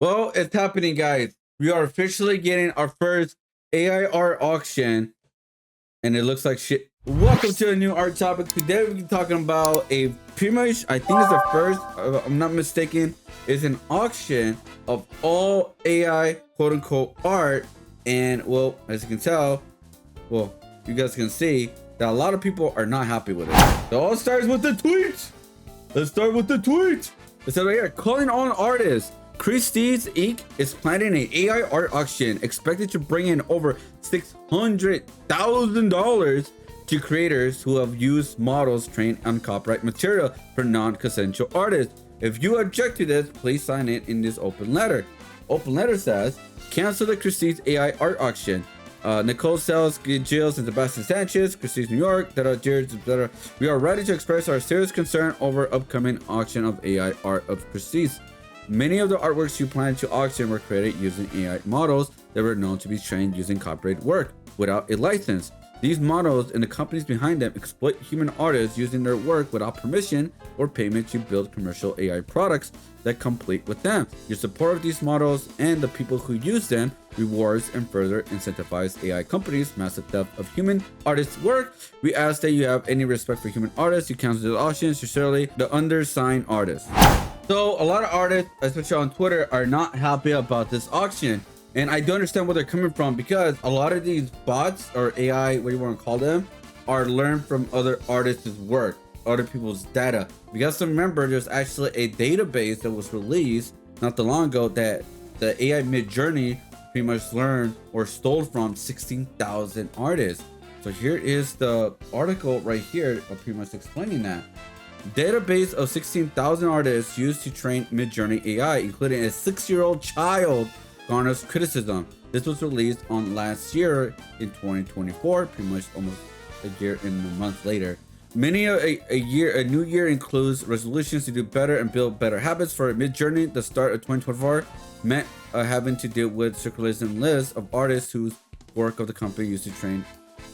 Well, it's happening, guys. We are officially getting our first AI art auction, and it looks like shit. Welcome to a new art topic. Today we're talking about a pretty much, I think it's the first, if I'm not mistaken, is an auction of all AI quote unquote art. And well, as you can tell, well, you guys can see that a lot of people are not happy with it. It all starts with the tweet. Let's start with the tweet. It says right here, calling on artists. Christies Inc. is planning an AI art auction expected to bring in over $600,000 to creators who have used models trained on copyright material for non-consensual artists. If you object to this, please sign it in this open letter. Open letter says, cancel the Christies AI art auction. Nicole Sells, Gilles, and Sebastian Sanchez, Christies, New York, etc. We are ready to express our serious concern over upcoming auction of AI art of Christies. Many of the artworks you plan to auction were created using AI models that were known to be trained using copyrighted work without a license. These models and the companies behind them exploit human artists using their work without permission or payment to build commercial AI products that complete with them. Your support of these models and the people who use them rewards and further incentivize AI companies' massive theft of human artists' work. We ask that you have any respect for human artists. You cancel the auction. Sincerely, the undersigned artist. So a lot of artists, especially on Twitter, are not happy about this auction. And I do understand where they're coming from, because a lot of these bots or AI, what you want to call them, are learned from other artists' work, other people's data. You guys remember there's actually a database that was released not too long ago that the AI Midjourney pretty much learned or stole from 16,000 artists. So here is the article right here pretty much explaining that. Database of 16,000 artists used to train Midjourney AI, including a 6-year-old child, garners criticism. This was released on last year in 2024, pretty much almost a year and a month later. Many a new year includes resolutions to do better and build better habits. For Midjourney, the start of 2024 meant having to deal with circulating lists of artists whose work of the company used to train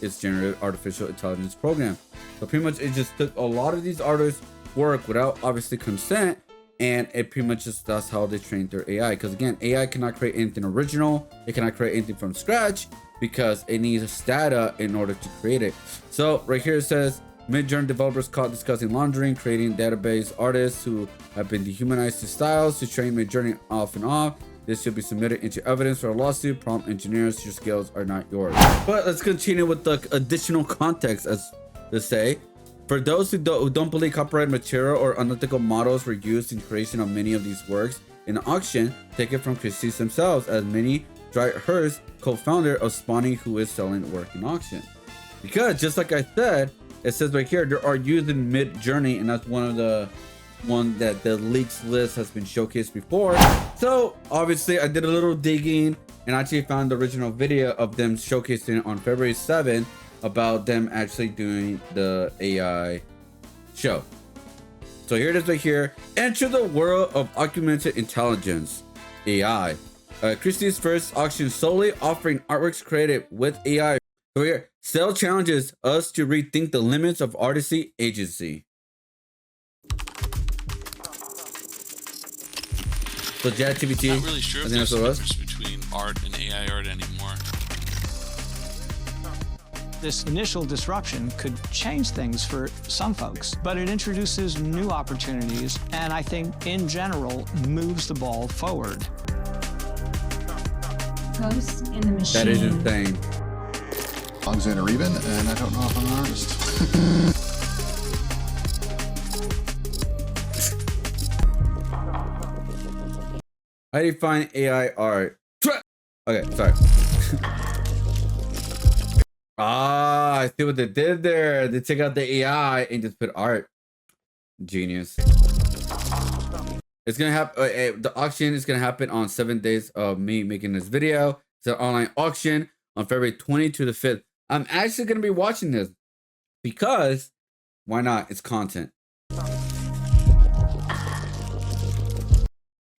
its generative artificial intelligence program. So pretty much it just took a lot of these artists' work without obviously consent, and it pretty much just that's how they trained their AI. Because again, AI cannot create anything original, it cannot create anything from scratch because it needs data in order to create it. So right here it says Midjourney developers caught discussing laundering, creating database artists who have been dehumanized to styles to train Midjourney off and off. This should be submitted into evidence for a lawsuit. Prompt engineers, your skills are not yours. But let's continue with the additional context, as they say. For those who don't believe copyright material or unethical models were used in creation of many of these works in the auction, take it from Christies themselves, as Minnie Hurst, co-founder of Spawning, who is selling work in auction. Because just like I said, it says right here, there are using Midjourney, and that's one that the leaks list has been showcased before. So obviously I did a little digging and actually found the original video of them showcasing on February 7th about them actually doing the AI show. So here it is right here. Enter the world of augmented intelligence, AI. Christie's first auction solely offering artworks created with AI. So here, Cell challenges us to rethink the limits of artistic agency. So ChatGPT, I'm not really sure if there's a difference between art and AI art anymore. This initial disruption could change things for some folks, but it introduces new opportunities and I think in general moves the ball forward. Ghost in the machine. That is insane. Alexander Eben, and I don't know if I'm an artist. How do you find AI art? Okay, sorry. I see what they did there. They took out the AI and just put art. Genius. It's gonna happen. The auction is gonna happen on 7 days of me making this video. It's an online auction on February 20 to the 5th. I'm actually gonna be watching this because why not? It's content.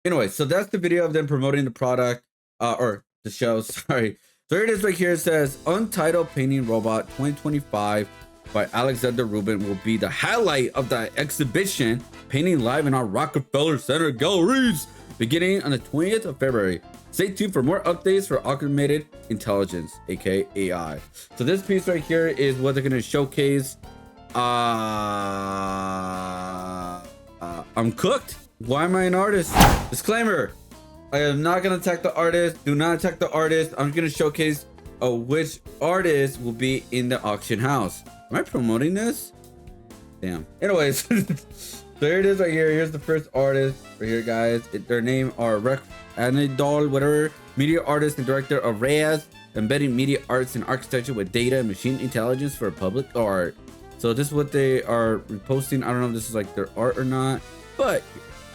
Anyway, so that's the video of them promoting the product or the show. Sorry. So here it is right here. It says Untitled Painting Robot 2025 by Alexander Rubin will be the highlight of the exhibition, painting live in our Rockefeller Center galleries beginning on the 20th of February. Stay tuned for more updates for augmented intelligence, aka AI. So this piece right here is what they're gonna showcase. I'm cooked. Why am I an artist? Disclaimer: I am not gonna attack the artist. Do not attack the artist. I'm gonna showcase which artist will be in the auction house. Am I promoting this? Damn. Anyways, so here it is right here. Here's the first artist right here, guys. Their name are Anidol, whatever, media artist and director of Reyes, embedding media arts and architecture with data and machine intelligence for public art. So this is what they are reposting. I don't know if this is like their art or not, but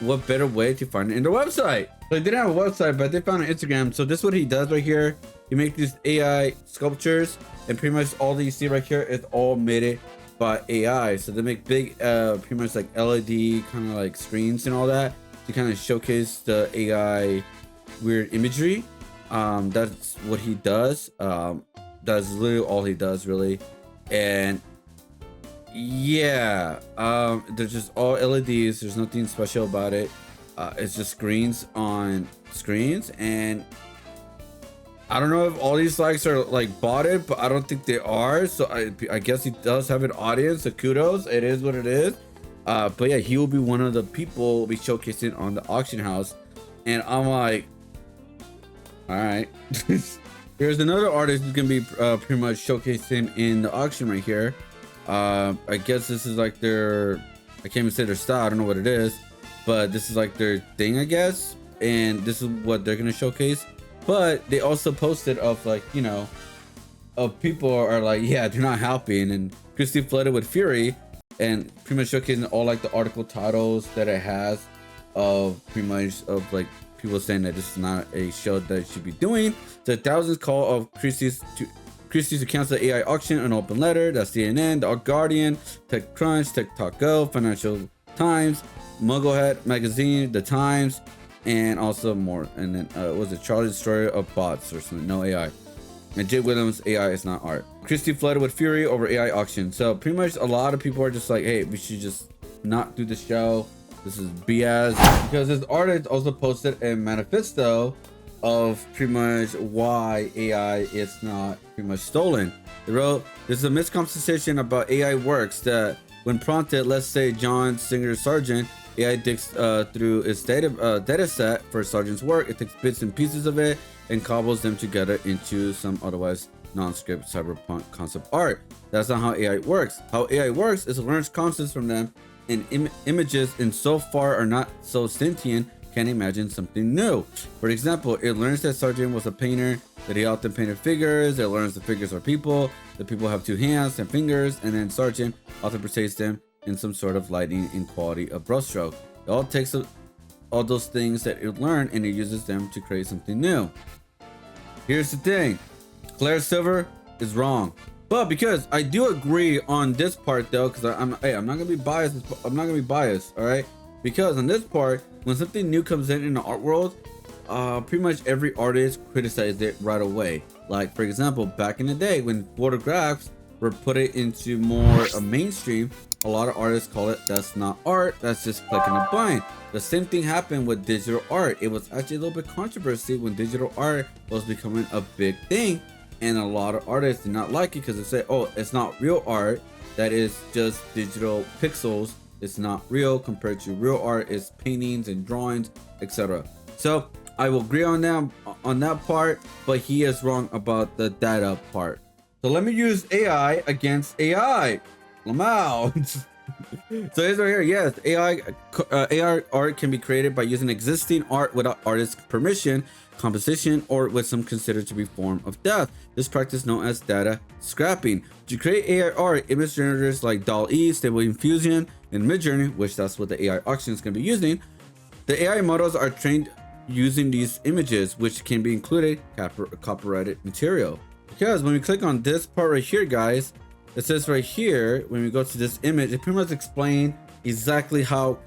what better way to find it in their website? So they didn't have a website, but they found an Instagram. So this is what he does right here. He makes these AI sculptures, and pretty much all that you see right here is all made by AI. So they make big, pretty much like LED kind of like screens and all that to kind of showcase the AI weird imagery. That's what he does. That's literally all he does, really. And yeah, they're just all LEDs. There's nothing special about it. It's just screens on screens, and I don't know if all these likes are like botted, but I don't think they are. So I guess he does have an audience. So kudos, it is what it is. But yeah, he will be one of the people we'll be showcasing on the auction house, and I'm like, all right. Here's another artist who's gonna be pretty much showcasing in the auction right here. I guess this is like their, I can't even say their style, I don't know what it is, but this is like their thing, I guess, and this is what they're gonna showcase. But they also posted of like, you know, of people are like, yeah, they're not helping, and Christie flooded with fury, and pretty much showcasing all like the article titles that it has of pretty much of like people saying that this is not a show that it should be doing. The thousands call of Christies to cancel the AI auction, an open letter. That's CNN, The Guardian, TechCrunch, TikTok Go, Financial Times, Mugglehead Magazine, The Times, and also more. And then was it Charlie's Story of Bots or something? No AI. And Jay Williams, AI is not art. Christie flooded with fury over AI auction. So pretty much a lot of people are just like, hey, we should just not do the show. This is BS. Because this artist also posted a manifesto of pretty much why AI is not pretty much stolen. They wrote, there's a misconception about AI works that when prompted, let's say John Singer Sargent, AI digs through its data set for Sargent's work. It takes bits and pieces of it and cobbles them together into some otherwise non-script cyberpunk concept art. That's not how AI works. How AI works is it learns concepts from them and images, and so far are not so sentient, can imagine something new. For example, it learns that Sargent was a painter, that he often painted figures. It learns the figures are people, the people have two hands and fingers, and then Sargent often portrays them in some sort of lighting and quality of brushstroke. It all takes all those things that it learned and it uses them to create something new. Here's the thing, Claire Silver is wrong. But because I do agree on this part though, because I'm not gonna be biased. I'm not gonna be biased, all right? Because on this part, when something new comes in the art world, pretty much every artist criticized it right away. Like for example, back in the day when photographs were put into more mainstream, a lot of artists call it that's not art, that's just clicking a button. The same thing happened with digital art. It was actually a little bit controversy when digital art was becoming a big thing, and a lot of artists did not like it because they say, oh, it's not real art, that is just digital pixels, it's not real compared to real art is paintings and drawings, etc. So I will agree on that part, but he is wrong about the data part. So let me use AI against AI. Lamau. So here's right here. Yes, AI art can be created by using existing art without artist's permission, composition, or with some considered to be form of death. This practice known as data scrapping. To create AI art, image generators like DALL-E, Stable Diffusion, and Midjourney, which that's what the AI auction is going to be using, the AI models are trained using these images, which can be included copyrighted material. Because when we click on this part right here, guys, it says right here, when we go to this image, it pretty much explains exactly how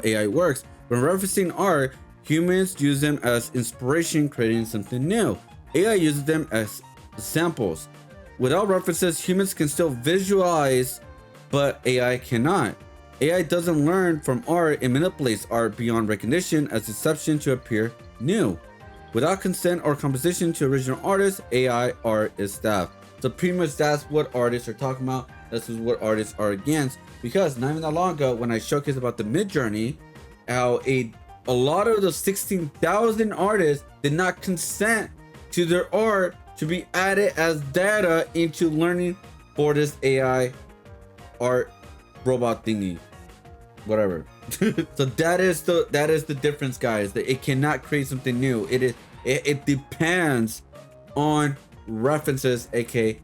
AI works. When referencing art, humans use them as inspiration, creating something new. AI uses them as samples. Without references, humans can still visualize, but AI cannot. AI doesn't learn from art and manipulates art beyond recognition as deception to appear new. Without consent or composition to original artists, AI art is theft. So pretty much that's what artists are talking about. This is what artists are against. Because not even that long ago, when I showcased about the Midjourney, how a lot of those 16,000 artists did not consent to their art to be added as data into learning for this AI art robot thingy, whatever. So that is the difference, guys. That it cannot create something new. It depends on references, aka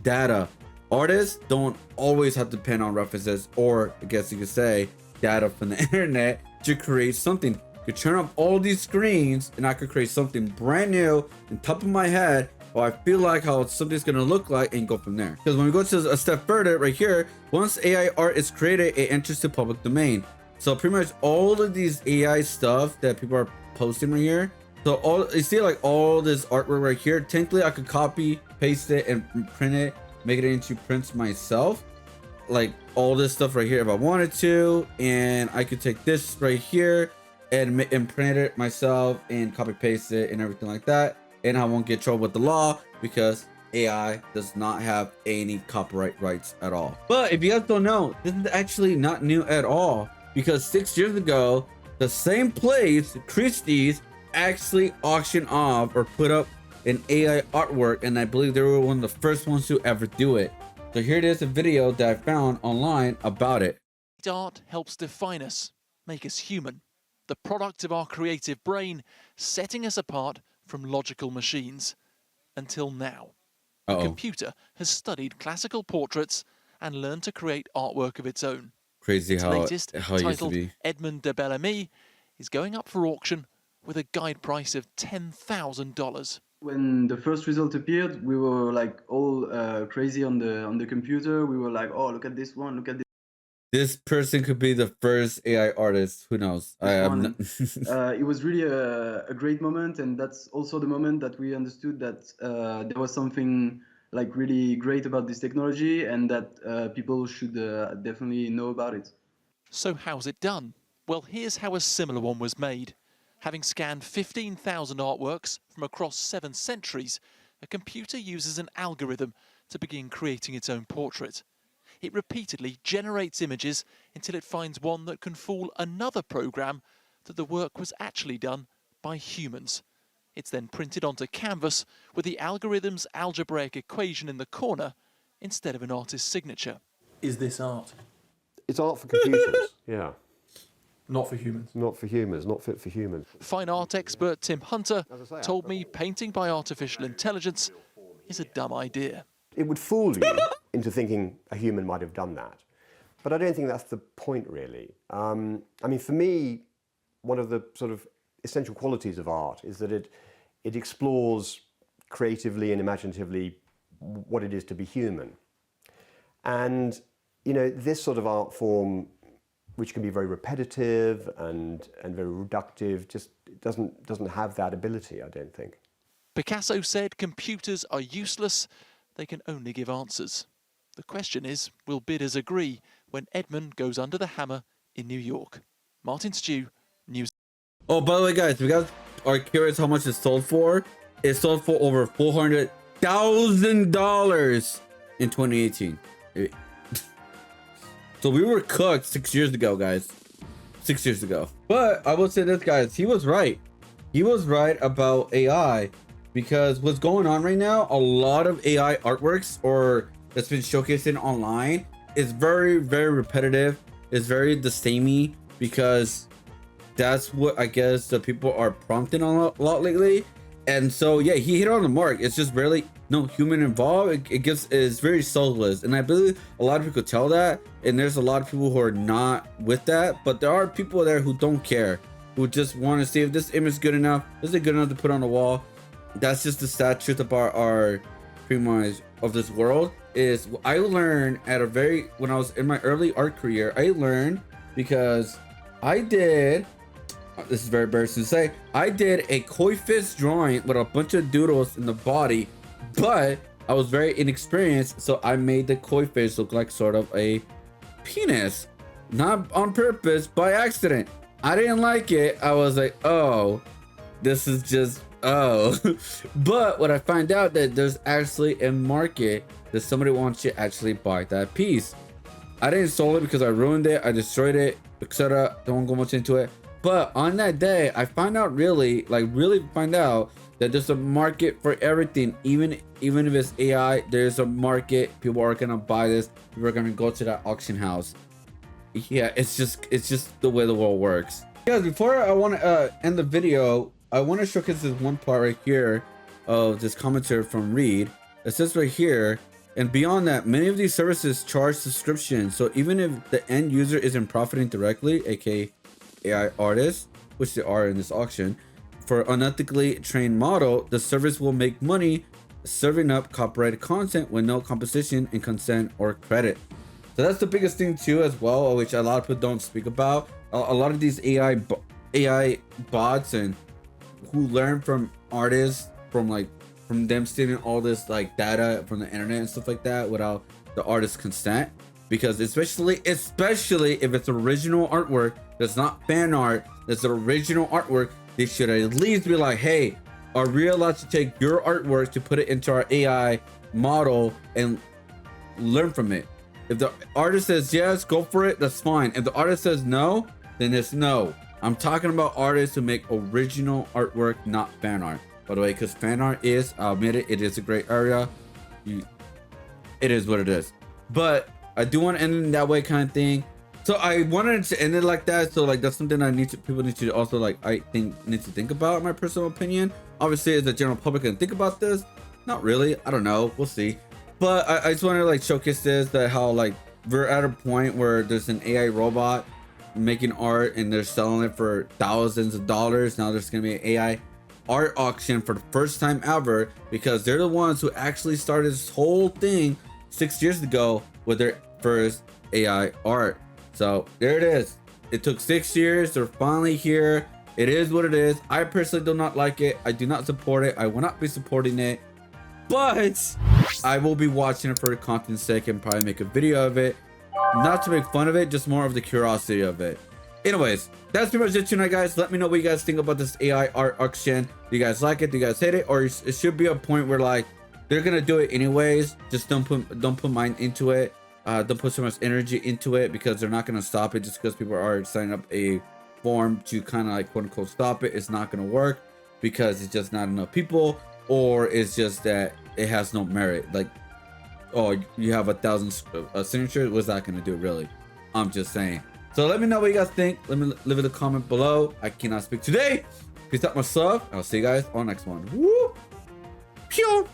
data. Artists don't always have to depend on references, or I guess you could say data from the internet to create something. You could turn off all these screens and I could create something brand new on top of my head, or I feel like how something's gonna look like, and go from there. Because when we go to a step further right here, once AI art is created, it enters the public domain. So pretty much all of these AI stuff that people are posting right here, so all you see, like all this artwork right here, technically I could copy, paste it, and print it, make it into prints myself. Like all this stuff right here if I wanted to, and I could take this right here and print it myself and copy paste it and everything like that, and I won't get in trouble with the law because AI does not have any copyright rights at all. But if you guys don't know, this is actually not new at all, because 6 years ago, the same place, Christie's, actually auctioned off or put up an AI artwork, and I believe they were one of the first ones to ever do it. So here it is, a video that I found online about it. Art helps define us, make us human, the product of our creative brain, setting us apart from logical machines. Until now, the computer has studied classical portraits and learned to create artwork of its own. Crazy Its how latest, it used to titled be. Edmond de Bellamy, is going up for auction with a guide price of $10,000. When the first result appeared, we were like all crazy on the computer. We were like, oh, look at this one, look at This person could be the first AI artist. Who knows? this one. It was really a great moment, and that's also the moment that we understood that there was something like really great about this technology, and that people should definitely know about it. So how's it done? Well, here's how a similar one was made. Having scanned 15,000 artworks from across 7 centuries, a computer uses an algorithm to begin creating its own portrait. It repeatedly generates images until it finds one that can fool another program that the work was actually done by humans. It's then printed onto canvas with the algorithm's algebraic equation in the corner instead of an artist's signature. Is this art? It's art for computers, yeah. Not for humans. Not for humans, not fit for humans. Fine art expert Tim Hunter told me painting by artificial intelligence is a dumb idea. It would fool you into thinking a human might have done that. But I don't think that's the point, really. I mean, for me, one of the sort of essential qualities of art is that it explores creatively and imaginatively what it is to be human. And, you know, this sort of art form, which can be very repetitive and very reductive, just doesn't have that ability, I don't think. Picasso said computers are useless, they can only give answers. The question is, will bidders agree when Edmond goes under the hammer in New York? Martin Stew, News. Oh, by the way, guys, if you guys are curious how much it's sold for, it sold for over $400,000 in 2018. So we were cooked 6 years ago, guys. 6 years ago. But I will say this, guys, he was right. He was right about AI, because what's going on right now, a lot of AI artworks or that's been showcasing online is very, very repetitive. It's very the samey, because that's what I guess the people are prompting a lot lately. And so yeah, he hit on the mark. It's just barely no human involved. It's very soulless, and I believe a lot of people tell that, and there's a lot of people who are not with that, but there are people there who don't care, who just want to see if this image is good enough. Is it good enough to put on the wall? That's just the sad truth about our pretty much of this world. Is I learned when I was in my early art career, I learned because I did, this is very embarrassing to say, I did a koi fish drawing with a bunch of doodles in the body, but I was very inexperienced, so I made the koi fish look like sort of a penis, not on purpose, by accident. I didn't like it. I was like, oh, this is just, oh. But when I find out that there's actually a market that somebody wants to actually buy that piece. I didn't sell it because I ruined it, I destroyed it, etc. Don't go much into it. But on that day, I find out really find out that there's a market for everything. Even if it's AI, there's a market. People are gonna buy this. People are gonna go to that auction house. Yeah, it's just the way the world works. Guys, before I want to end the video, I want to showcase this one part right here of this commentary from Reed. It says right here, and beyond that, many of these services charge subscriptions. So even if the end user isn't profiting directly, aka AI artists, which they are in this auction, for unethically trained model, the service will make money serving up copyrighted content with no compensation and consent or credit. So that's the biggest thing too as well, which a lot of people don't speak about. A lot of these AI bots and who learn from artists, from them stealing all this like data from the internet and stuff like that without the artist's consent. Because especially if it's original artwork, that's not fan art, that's original artwork, they should at least be like, hey, are we allowed to take your artwork to put it into our AI model and learn from it? If the artist says yes, go for it, that's fine. If the artist says no, then it's no. I'm talking about artists who make original artwork, not fan art. By the way, because fan art is, I'll admit it, it is a great area. It is what it is. But I do want to end it in that way kind of thing. So I wanted to end it like that. So like that's something people need to also need to think about, in my personal opinion. Obviously, as the general public can think about this, not really. I don't know. We'll see. But I just want to like showcase this, that how like we're at a point where there's an AI robot making art and they're selling it for thousands of dollars. Now there's gonna be an AI art auction for the first time ever, because they're the ones who actually started this whole thing 6 years ago with their first AI art. So there it is. It took 6 years. They're finally here. It is what it is. I personally do not like it. I do not support it. I will not be supporting it, but I will be watching it for the content's sake and probably make a video of it. Not to make fun of it, just more of the curiosity of it. Anyways, that's pretty much it tonight, guys. Let me know what you guys think about this AI art auction. Do you guys like it? Do you guys hate it? Or it should be a point where like they're gonna do it anyways. Just don't put mine into it. Don't put so much energy into it, because they're not gonna stop it just because people are signing up a form to kind of like quote unquote stop it. It's not gonna work because it's just not enough people, or it's just that it has no merit. Like, oh, you have 1,000 signatures. What's that gonna do, really? I'm just saying. So let me know what you guys think. Let me leave it a comment below. I cannot speak today. Peace out, myself. I'll see you guys on the next one. Woo! Pew!